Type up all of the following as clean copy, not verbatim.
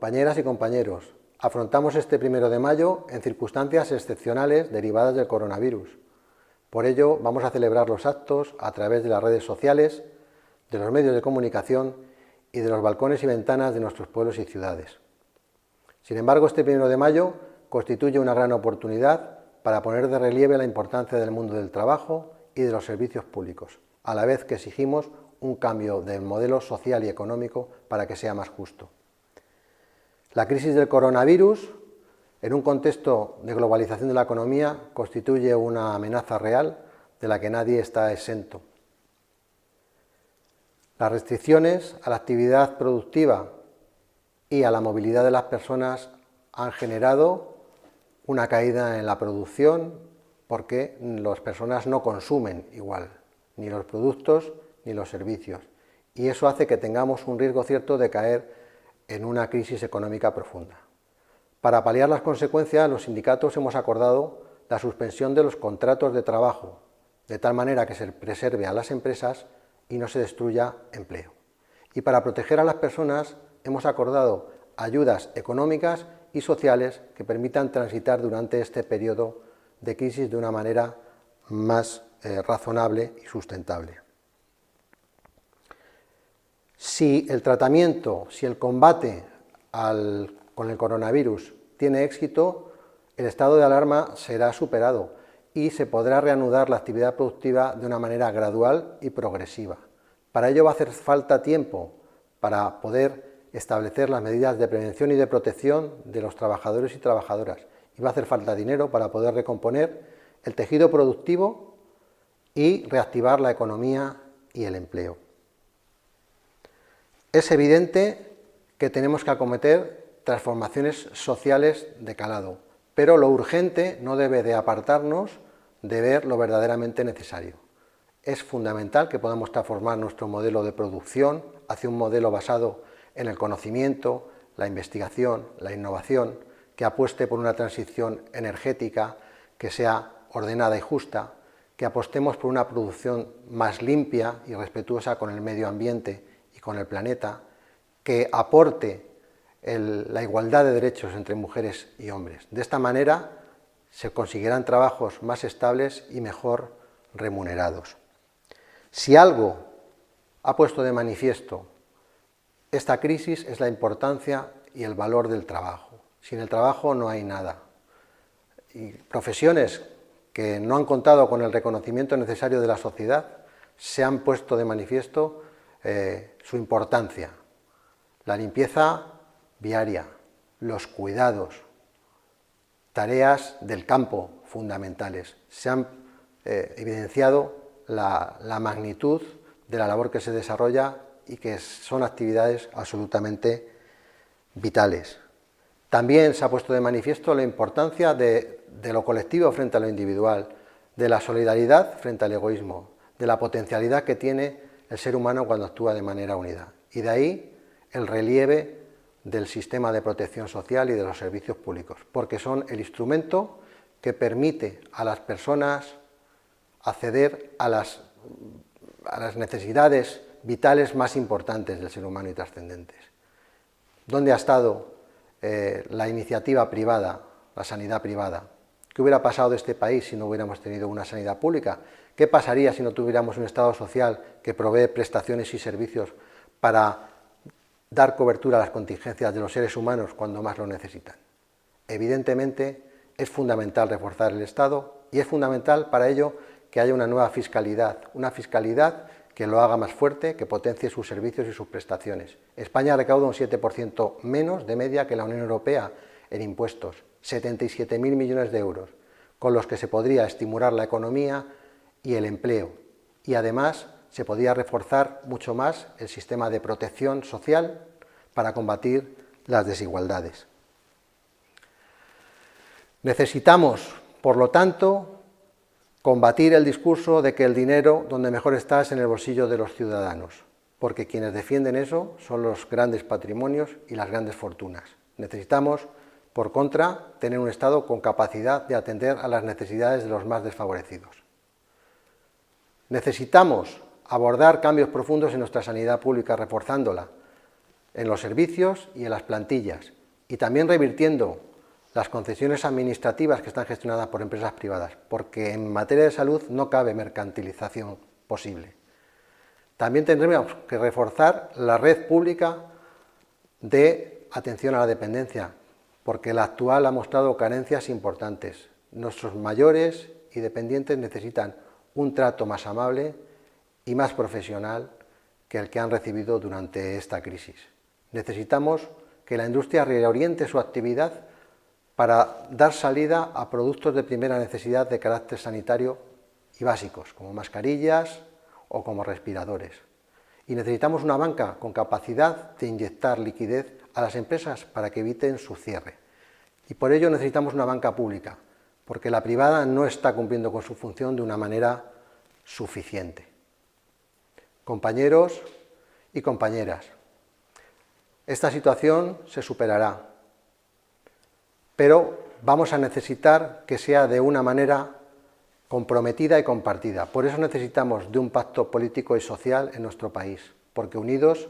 Compañeras y compañeros, afrontamos este 1 de mayo en circunstancias excepcionales derivadas del coronavirus. Por ello, vamos a celebrar los actos a través de las redes sociales, de los medios de comunicación y de los balcones y ventanas de nuestros pueblos y ciudades. Sin embargo, este 1 de mayo constituye una gran oportunidad para poner de relieve la importancia del mundo del trabajo y de los servicios públicos, a la vez que exigimos un cambio del modelo social y económico para que sea más justo. La crisis del coronavirus, en un contexto de globalización de la economía, constituye una amenaza real de la que nadie está exento. Las restricciones a la actividad productiva y a la movilidad de las personas han generado una caída en la producción porque las personas no consumen igual, ni los productos ni los servicios. Y eso hace que tengamos un riesgo cierto de caer en una crisis económica profunda. Para paliar las consecuencias, los sindicatos hemos acordado la suspensión de los contratos de trabajo, de tal manera que se preserve a las empresas y no se destruya empleo. Y para proteger a las personas, hemos acordado ayudas económicas y sociales que permitan transitar durante este periodo de crisis de una manera más razonable y sustentable. Si el tratamiento, si el combate con el coronavirus tiene éxito, el estado de alarma será superado y se podrá reanudar la actividad productiva de una manera gradual y progresiva. Para ello va a hacer falta tiempo para poder establecer las medidas de prevención y de protección de los trabajadores y trabajadoras. Y va a hacer falta dinero para poder recomponer el tejido productivo y reactivar la economía y el empleo. Es evidente que tenemos que acometer transformaciones sociales de calado, pero lo urgente no debe de apartarnos de ver lo verdaderamente necesario. Es fundamental que podamos transformar nuestro modelo de producción hacia un modelo basado en el conocimiento, la investigación, la innovación, que apueste por una transición energética que sea ordenada y justa, que apostemos por una producción más limpia y respetuosa con el medio ambiente y con el planeta, que aporte la igualdad de derechos entre mujeres y hombres. De esta manera se conseguirán trabajos más estables y mejor remunerados. Si algo ha puesto de manifiesto esta crisis es la importancia y el valor del trabajo. Sin el trabajo no hay nada. Y profesiones que no han contado con el reconocimiento necesario de la sociedad se han puesto de manifiesto su importancia. La limpieza viaria, los cuidados, tareas del campo fundamentales. Se han evidenciado la magnitud de la labor que se desarrolla y que son actividades absolutamente vitales. También se ha puesto de manifiesto la importancia de lo colectivo frente a lo individual, de la solidaridad frente al egoísmo, de la potencialidad que tiene el ser humano cuando actúa de manera unida. Y de ahí el relieve del sistema de protección social y de los servicios públicos, porque son el instrumento que permite a las personas acceder a las necesidades vitales más importantes del ser humano y trascendentes. ¿Dónde ha estado la iniciativa privada, la sanidad privada? ¿Qué hubiera pasado de este país si no hubiéramos tenido una sanidad pública? ¿Qué pasaría si no tuviéramos un Estado social que provee prestaciones y servicios para dar cobertura a las contingencias de los seres humanos cuando más lo necesitan? Evidentemente, es fundamental reforzar el Estado y es fundamental para ello que haya una nueva fiscalidad, que lo haga más fuerte, que potencie sus servicios y sus prestaciones. España recauda un 7% menos de media que la Unión Europea en impuestos, 77.000 millones de euros, con los que se podría estimular la economía y el empleo. Y además se podría reforzar mucho más el sistema de protección social para combatir las desigualdades. Necesitamos, por lo tanto, combatir el discurso de que el dinero donde mejor está es en el bolsillo de los ciudadanos, porque quienes defienden eso son los grandes patrimonios y las grandes fortunas. Necesitamos, por contra, tener un Estado con capacidad de atender a las necesidades de los más desfavorecidos. Necesitamos abordar cambios profundos en nuestra sanidad pública, reforzándola, en los servicios y en las plantillas, y también revirtiendo las concesiones administrativas que están gestionadas por empresas privadas, porque en materia de salud no cabe mercantilización posible. También tendremos que reforzar la red pública de atención a la dependencia, porque la actual ha mostrado carencias importantes. Nuestros mayores y dependientes necesitan un trato más amable y más profesional que el que han recibido durante esta crisis. Necesitamos que la industria reoriente su actividad para dar salida a productos de primera necesidad de carácter sanitario y básicos, como mascarillas o como respiradores. Y necesitamos una banca con capacidad de inyectar liquidez a las empresas para que eviten su cierre. Y por ello necesitamos una banca pública, porque la privada no está cumpliendo con su función de una manera suficiente. Compañeros y compañeras, esta situación se superará, pero vamos a necesitar que sea de una manera comprometida y compartida. Por eso necesitamos de un pacto político y social en nuestro país, porque unidos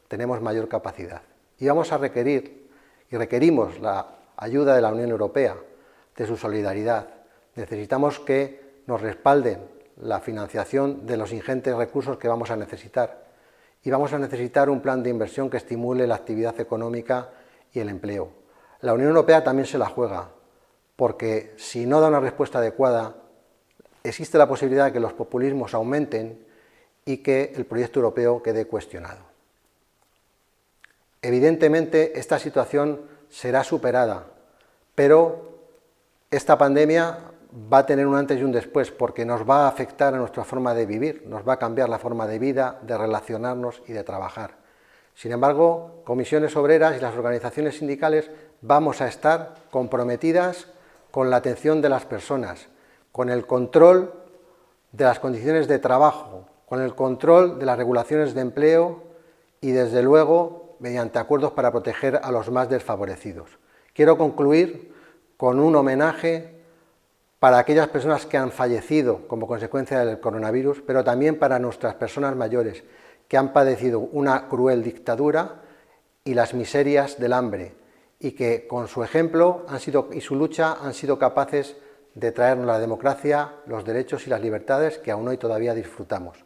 tenemos mayor capacidad. Y vamos a requerir, y requerimos la ayuda de la Unión Europea, de su solidaridad. Necesitamos que nos respalden la financiación de los ingentes recursos que vamos a necesitar. Y vamos a necesitar un plan de inversión que estimule la actividad económica y el empleo. La Unión Europea también se la juega, porque si no da una respuesta adecuada, existe la posibilidad de que los populismos aumenten y que el proyecto europeo quede cuestionado. Evidentemente, esta situación será superada, pero esta pandemia va a tener un antes y un después, porque nos va a afectar a nuestra forma de vivir, nos va a cambiar la forma de vida, de relacionarnos y de trabajar. Sin embargo, comisiones obreras y las organizaciones sindicales vamos a estar comprometidas con la atención de las personas, con el control de las condiciones de trabajo, con el control de las regulaciones de empleo y, desde luego, mediante acuerdos para proteger a los más desfavorecidos. Quiero concluir con un homenaje para aquellas personas que han fallecido como consecuencia del coronavirus, pero también para nuestras personas mayores que han padecido una cruel dictadura y las miserias del hambre, y que con su ejemplo y su lucha han sido capaces de traernos la democracia, los derechos y las libertades que aún hoy todavía disfrutamos.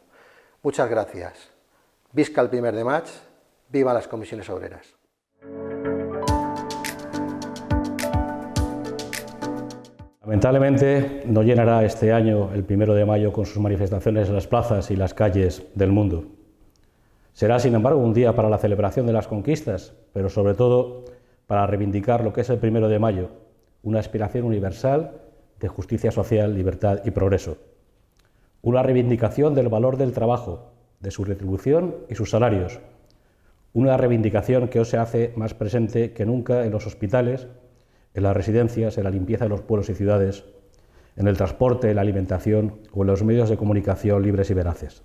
Muchas gracias. Visca el 1 de maig, viva las comisiones obreras. Lamentablemente no llenará este año el 1 de mayo con sus manifestaciones en las plazas y las calles del mundo. Será, sin embargo, un día para la celebración de las conquistas, pero sobre todo para reivindicar lo que es el 1 de mayo, una aspiración universal de justicia social, libertad y progreso. Una reivindicación del valor del trabajo, de su retribución y sus salarios. Una reivindicación que hoy se hace más presente que nunca en los hospitales, en las residencias, en la limpieza de los pueblos y ciudades, en el transporte, en la alimentación o en los medios de comunicación libres y veraces.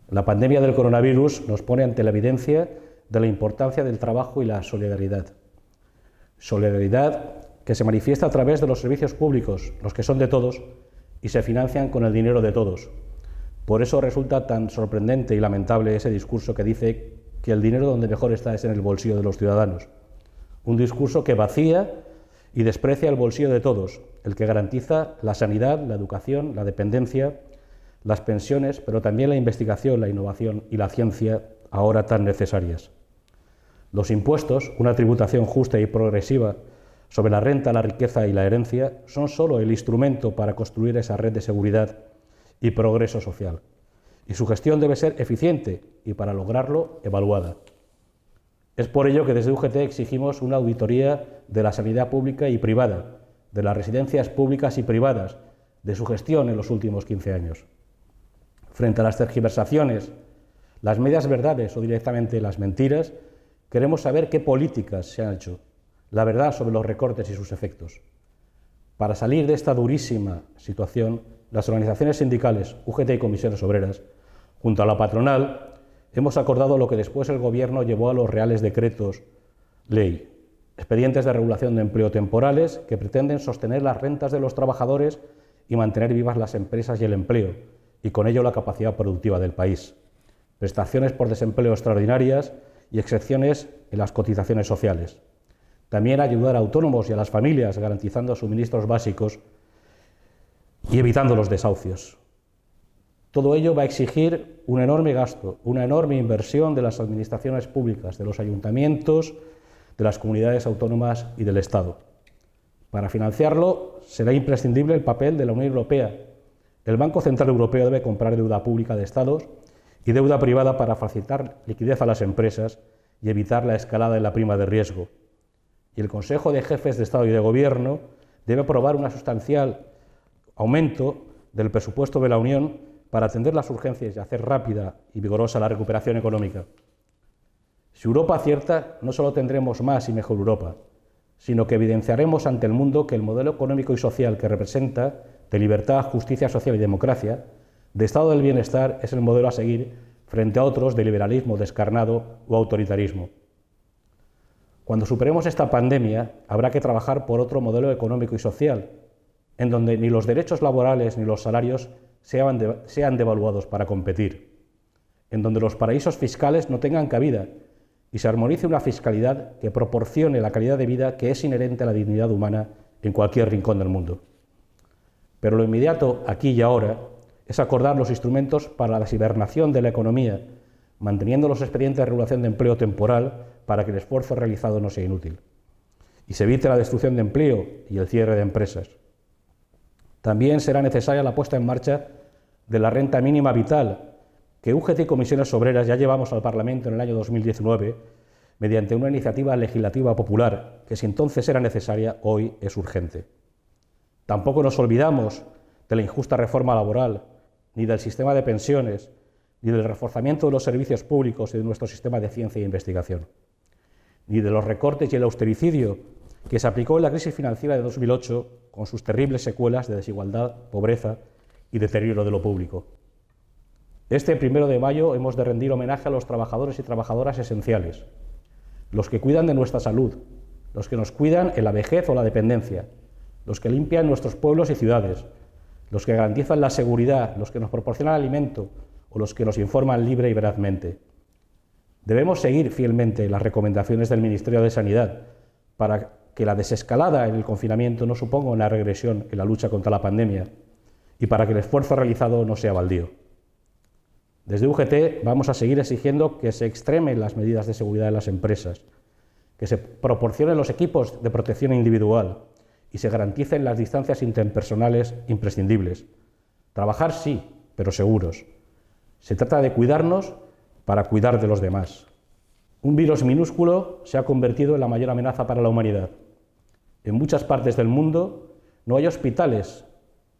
La pandemia del coronavirus nos pone ante la evidencia de la importancia del trabajo y la solidaridad. Solidaridad que se manifiesta a través de los servicios públicos, los que son de todos, y se financian con el dinero de todos. Por eso resulta tan sorprendente y lamentable ese discurso que dice que el dinero donde mejor está es en el bolsillo de los ciudadanos. Un discurso que vacía y desprecia el bolsillo de todos, el que garantiza la sanidad, la educación, la dependencia, las pensiones, pero también la investigación, la innovación y la ciencia ahora tan necesarias. Los impuestos, una tributación justa y progresiva sobre la renta, la riqueza y la herencia, son solo el instrumento para construir esa red de seguridad y progreso social. Y su gestión debe ser eficiente y, para lograrlo, evaluada. Es por ello que desde UGT exigimos una auditoría de la sanidad pública y privada, de las residencias públicas y privadas, de su gestión en los últimos 15 años. Frente a las tergiversaciones, las medias verdades o directamente las mentiras, queremos saber qué políticas se han hecho, la verdad sobre los recortes y sus efectos. Para salir de esta durísima situación, las organizaciones sindicales, UGT y comisiones obreras, junto a la patronal, hemos acordado lo que después el Gobierno llevó a los reales decretos ley, expedientes de regulación de empleo temporales que pretenden sostener las rentas de los trabajadores y mantener vivas las empresas y el empleo, y con ello la capacidad productiva del país. Prestaciones por desempleo extraordinarias y excepciones en las cotizaciones sociales. También ayudar a autónomos y a las familias garantizando suministros básicos y evitando los desahucios. Todo ello va a exigir un enorme gasto, una enorme inversión de las administraciones públicas, de los ayuntamientos, de las comunidades autónomas y del Estado. Para financiarlo será imprescindible el papel de la Unión Europea. El Banco Central Europeo debe comprar deuda pública de Estados y deuda privada para facilitar liquidez a las empresas y evitar la escalada en la prima de riesgo. Y el Consejo de Jefes de Estado y de Gobierno debe aprobar un sustancial aumento del presupuesto de la Unión para atender las urgencias y hacer rápida y vigorosa la recuperación económica. Si Europa acierta, no solo tendremos más y mejor Europa, sino que evidenciaremos ante el mundo que el modelo económico y social que representa, de libertad, justicia social y democracia, de estado del bienestar, es el modelo a seguir frente a otros de liberalismo descarnado o autoritarismo. Cuando superemos esta pandemia, habrá que trabajar por otro modelo económico y social, en donde ni los derechos laborales ni los salarios sean devaluados para competir, en donde los paraísos fiscales no tengan cabida y se armonice una fiscalidad que proporcione la calidad de vida que es inherente a la dignidad humana en cualquier rincón del mundo. Pero lo inmediato, aquí y ahora, es acordar los instrumentos para la deshibernación de la economía, manteniendo los expedientes de regulación de empleo temporal para que el esfuerzo realizado no sea inútil y se evite la destrucción de empleo y el cierre de empresas. También será necesaria la puesta en marcha de la renta mínima vital, que UGT y Comisiones Obreras ya llevamos al Parlamento en el año 2019 mediante una iniciativa legislativa popular que, si entonces era necesaria, hoy es urgente. Tampoco nos olvidamos de la injusta reforma laboral, ni del sistema de pensiones, ni del reforzamiento de los servicios públicos y de nuestro sistema de ciencia e investigación, ni de los recortes y el austericidio que se aplicó en la crisis financiera de 2008 con sus terribles secuelas de desigualdad, pobreza y deterioro de lo público. Este 1 de mayo hemos de rendir homenaje a los trabajadores y trabajadoras esenciales, los que cuidan de nuestra salud, los que nos cuidan en la vejez o la dependencia, los que limpian nuestros pueblos y ciudades, los que garantizan la seguridad, los que nos proporcionan alimento o los que nos informan libre y verazmente. Debemos seguir fielmente las recomendaciones del Ministerio de Sanidad para que la desescalada en el confinamiento no suponga una regresión en la lucha contra la pandemia y para que el esfuerzo realizado no sea baldío. Desde UGT vamos a seguir exigiendo que se extremen las medidas de seguridad en las empresas, que se proporcionen los equipos de protección individual y se garanticen las distancias interpersonales imprescindibles. Trabajar sí, pero seguros. Se trata de cuidarnos para cuidar de los demás. Un virus minúsculo se ha convertido en la mayor amenaza para la humanidad. En muchas partes del mundo no hay hospitales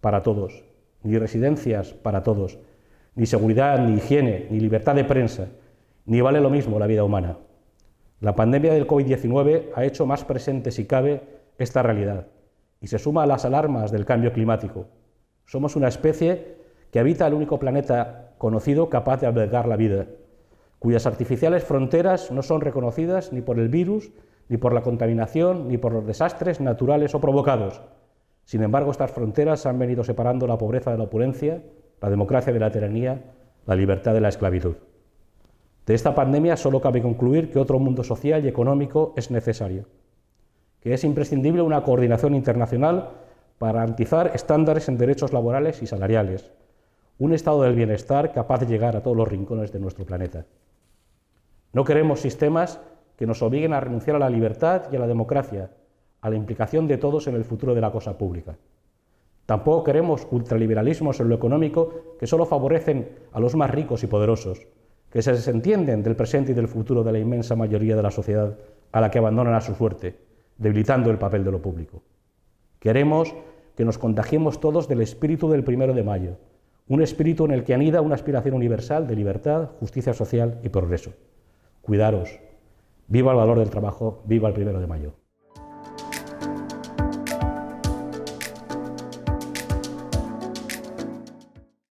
para todos, ni residencias para todos, ni seguridad, ni higiene, ni libertad de prensa, ni vale lo mismo la vida humana. La pandemia del COVID-19 ha hecho más presente, si cabe, esta realidad y se suma a las alarmas del cambio climático. Somos una especie que habita el único planeta conocido capaz de albergar la vida, cuyas artificiales fronteras no son reconocidas ni por el virus, ni por la contaminación, ni por los desastres naturales o provocados. Sin embargo, estas fronteras han venido separando la pobreza de la opulencia, la democracia de la tiranía, la libertad de la esclavitud. De esta pandemia solo cabe concluir que otro mundo social y económico es necesario, que es imprescindible una coordinación internacional para garantizar estándares en derechos laborales y salariales, un estado del bienestar capaz de llegar a todos los rincones de nuestro planeta. No queremos sistemas que nos obliguen a renunciar a la libertad y a la democracia, a la implicación de todos en el futuro de la cosa pública. Tampoco queremos ultraliberalismos en lo económico que solo favorecen a los más ricos y poderosos, que se desentienden del presente y del futuro de la inmensa mayoría de la sociedad a la que abandonan a su suerte, debilitando el papel de lo público. Queremos que nos contagiemos todos del espíritu del 1 de mayo, un espíritu en el que anida una aspiración universal de libertad, justicia social y progreso. Cuidaros. Viva el valor del trabajo, viva el 1 de mayo.